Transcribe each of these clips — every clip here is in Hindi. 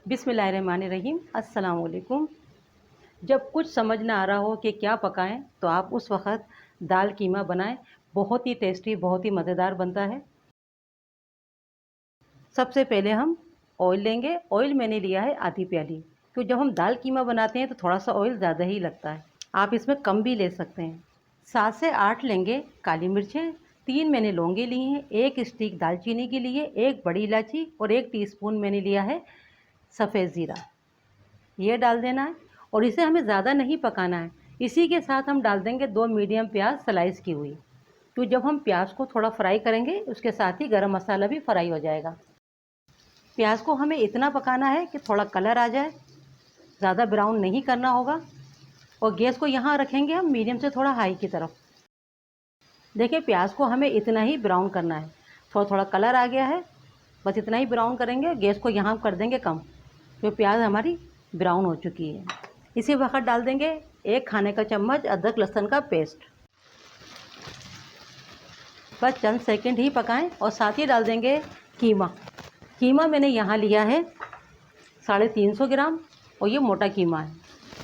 बिस्मिल्लाहिर्रहमानिर्रहीम। अस्सलाम वालेकुम। जब कुछ समझ ना आ रहा हो कि क्या पकाएं तो आप उस वक़्त दाल कीमा बनाएं। बहुत ही टेस्टी, बहुत ही मज़ेदार बनता है। सबसे पहले हम ऑयल लेंगे। ऑयल मैंने लिया है आधी प्याली, क्योंकि जब हम दाल कीमा बनाते हैं तो थोड़ा सा ऑयल ज़्यादा ही लगता है। आप इसमें कम भी ले सकते हैं। 7 से 8 लेंगे काली मिर्चें, 3 मैंने लौंगे ली हैं, 1 स्टिक दालचीनी के लिए, 1 बड़ी इलायची और 1 टीस्पून मैंने लिया है सफ़ेद ज़ीरा। ये डाल देना है और इसे हमें ज़्यादा नहीं पकाना है। इसी के साथ हम डाल देंगे 2 मीडियम प्याज स्लाइस की हुई। तो जब हम प्याज को थोड़ा फ्राई करेंगे उसके साथ ही गरम मसाला भी फ्राई हो जाएगा। प्याज को हमें इतना पकाना है कि थोड़ा कलर आ जाए, ज़्यादा ब्राउन नहीं करना होगा। और गैस को यहाँ रखेंगे हम मीडियम से थोड़ा हाई की तरफ। देखिए प्याज को हमें इतना ही ब्राउन करना है। थोड़ा थोड़ा कलर आ गया है, बस इतना ही ब्राउन करेंगे। गैस को यहाँ कर देंगे कम, तो प्याज हमारी ब्राउन हो चुकी है। इसी वक्त डाल देंगे 1 खाने का चम्मच अदरक लहसुन का पेस्ट। बस चंद सेकंड ही पकाएं और साथ ही डाल देंगे कीमा। कीमा मैंने यहाँ लिया है 350 ग्राम और ये मोटा कीमा है।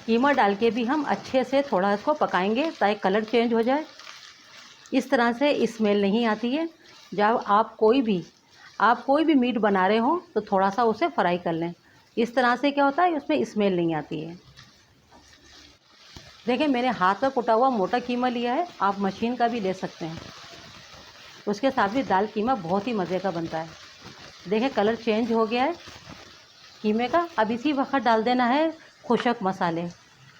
कीमा डाल के भी हम अच्छे से थोड़ा इसको पकाएंगे ताकि कलर चेंज हो जाए। इस तरह से स्मेल नहीं आती है। जब आप कोई भी मीट बना रहे हो तो थोड़ा सा उसे फ्राई कर लें। इस तरह से क्या होता है, उसमें स्मेल नहीं आती है। देखिए मैंने हाथ में कुटा हुआ मोटा कीमा लिया है, आप मशीन का भी ले सकते हैं। उसके साथ भी दाल कीमा बहुत ही मज़े का बनता है। देखिए कलर चेंज हो गया है कीमे का। अब इसी वक्त डाल देना है खुशक मसाले।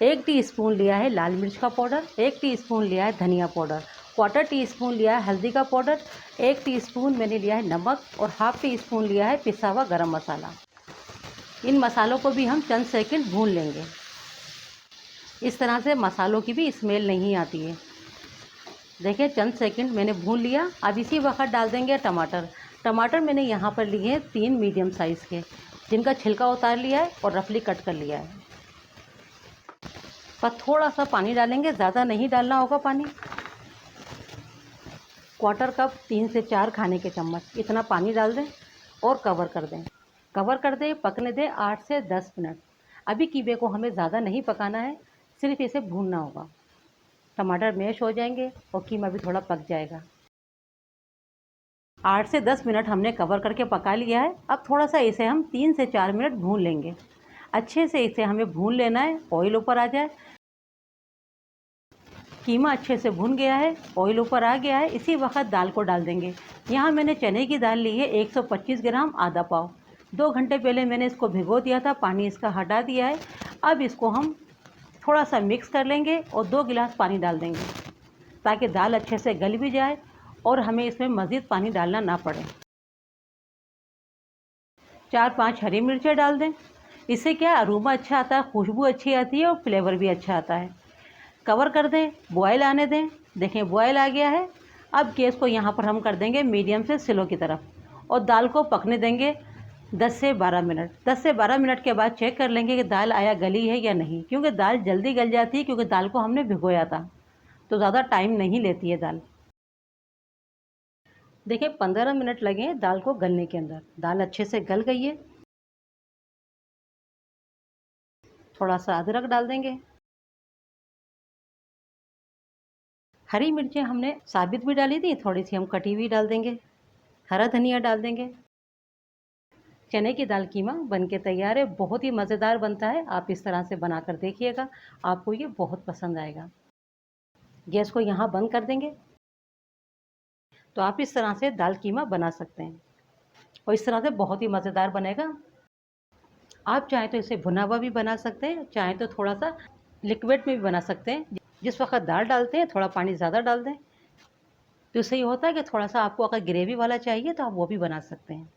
1 टीस्पून लिया है लाल मिर्च का पाउडर, 1 टीस्पून लिया है धनिया पाउडर, 1/4 टीस्पून लिया है हल्दी का पाउडर, 1 टीस्पून मैंने लिया है नमक और ½ टीस्पून लिया है पिसा हुआ गरम मसाला। इन मसालों को भी हम चंद सेकंड भून लेंगे। इस तरह से मसालों की भी स्मेल नहीं आती है। देखिए चंद सेकंड मैंने भून लिया। अब इसी वक्त डाल देंगे टमाटर। टमाटर मैंने यहाँ पर लिए हैं 3 मीडियम साइज़ के, जिनका छिलका उतार लिया है और रफली कट कर लिया है। बस थोड़ा सा पानी डालेंगे, ज़्यादा नहीं डालना होगा पानी। 1/4 कप 3 से 4 खाने के चम्मच इतना पानी डाल दें और कवर कर दें। पकने दें 8 से 10 मिनट। अभी कीमे को हमें ज़्यादा नहीं पकाना है, सिर्फ इसे भूनना होगा। टमाटर मैश हो जाएंगे और कीमा भी थोड़ा पक जाएगा। 8 से 10 मिनट हमने कवर करके पका लिया है। अब थोड़ा सा इसे हम 3 से 4 मिनट भून लेंगे। अच्छे से इसे हमें भून लेना है, ऑयल ऊपर आ जाए। कीमा अच्छे से भुन गया है, ऑयल ऊपर आ गया है। इसी वक्त दाल को डाल देंगे। यहाँ मैंने चने की दाल ली है 125 ग्राम, आधा पाव। 2 घंटे पहले मैंने इसको भिगो दिया था, पानी इसका हटा दिया है। अब इसको हम थोड़ा सा मिक्स कर लेंगे और 2 गिलास पानी डाल देंगे ताकि दाल अच्छे से गल भी जाए और हमें इसमें मज़ीद पानी डालना ना पड़े। 4-5 हरी मिर्चें डाल दें। इससे क्या अरोमा अच्छा आता है, खुशबू अच्छी आती है और फ्लेवर भी अच्छा आता है। कवर कर दें, बॉयल आने दें। देखें बॉयल आ गया है। अब गैस को यहाँ पर हम कर देंगे मीडियम से स्लो की तरफ और दाल को पकने देंगे 10 से 12 मिनट। 10 से 12 मिनट के बाद चेक कर लेंगे कि दाल आया गली है या नहीं, क्योंकि दाल जल्दी गल जाती है, क्योंकि दाल को हमने भिगोया था, तो ज़्यादा टाइम नहीं लेती है दाल। देखिए 15 मिनट लगे हैं दाल को गलने के अंदर। दाल अच्छे से गल गई है। थोड़ा सा अदरक डाल देंगे। हरी मिर्चें हमने साबित भी डाली थी, थोड़ी सी हम कटी हुई डाल देंगे। हरा धनिया डाल देंगे। चने की दाल कीमा बनके तैयार है। बहुत ही मज़ेदार बनता है। आप इस तरह से बनाकर देखिएगा, आपको ये बहुत पसंद आएगा। गैस को यहाँ बंद कर देंगे। तो आप इस तरह से दाल कीमा बना सकते हैं और इस तरह से बहुत ही मज़ेदार बनेगा। आप चाहें तो इसे भुना हुआ भी बना सकते हैं, चाहें तो थोड़ा सा लिक्विड में भी बना सकते हैं। जिस वक्त दाल डालते हैं थोड़ा पानी ज़्यादा डाल दें, तो इससे ये होता है कि थोड़ा सा आपको अगर ग्रेवी वाला चाहिए तो आप वो भी बना सकते हैं।